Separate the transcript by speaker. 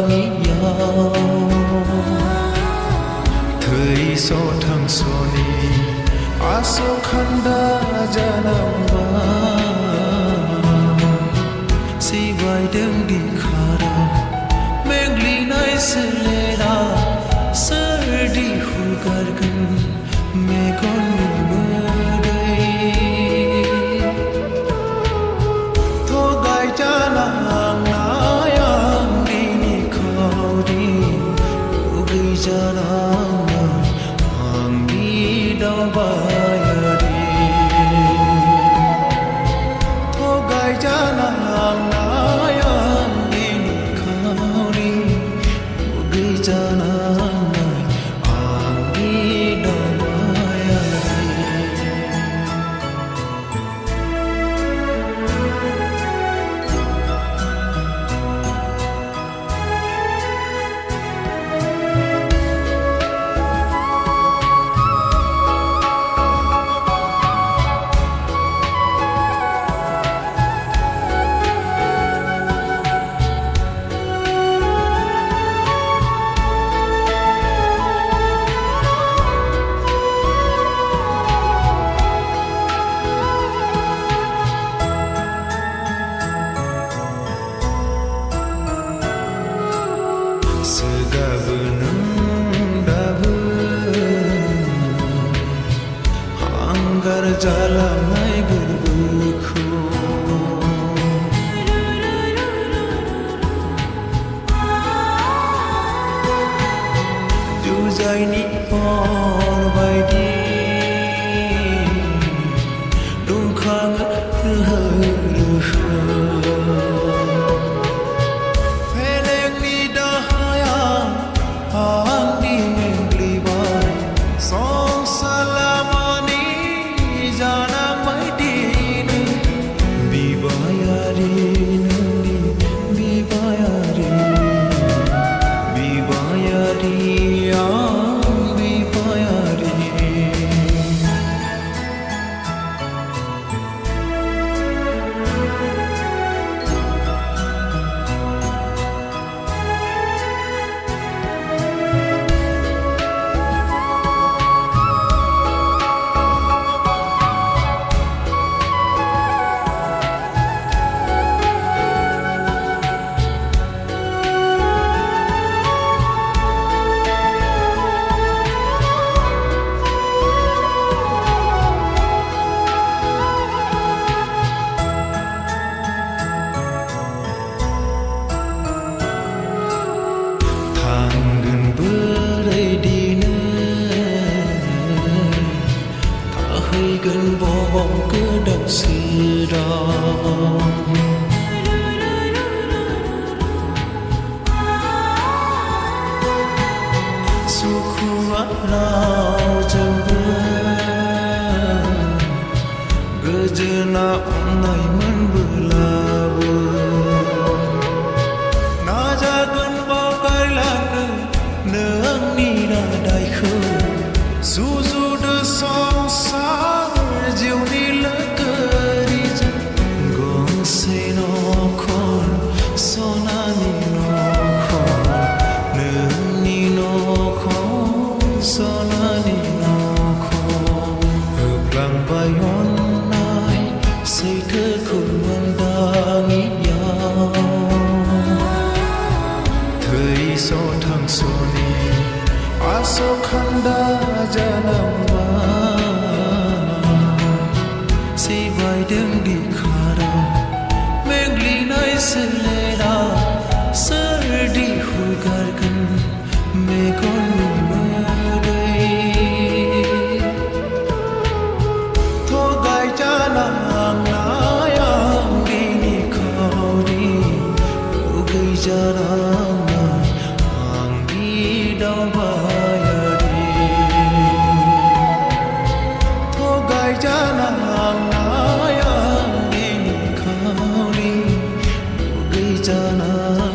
Speaker 1: nghĩ nhau thời so thăng so ni aso khanda janam ba si vai đêm đi khara mengli nai se lera sar đi hu kar kan me kon mơ đây tho gai cha na na yang đi ni khao đi u gai cha na hang đi đâu ba ya đi tho gai cha na na yang đi ni khao đi u gai cha na jalan naik berbuku Juzai ni por bay đi Đúng khang hơi Pheleng ni dahaya Hang di mengli bay Song salamani jana mai din bibayari bibayari bibayari bibayari gần vô vọng cứ đọc sự đó su khu ắt lao chân bơ giờ na này mân bơ la bơ na ra cơn bao cái lan nương ni na đại khơi du du đưa song xa diều ni lỡ cơ đi chân gong say nó khôn so na ni nó khôn nương ni nó khôn so na ni nó khôn hợp làng bài hôn ai say thơ khôn vẫn ta nghĩ nhau thời so thăng so ni aso khanda janam ba si vai đêm đi khara mengli nai se lera sar đi hui kar kan me kon mơ đây tho gai cha na na yang đi ni khao đi u gai cha na hang đi đâu ba ya đi tho gai cha na na yang đi ni khao đi u gai cha na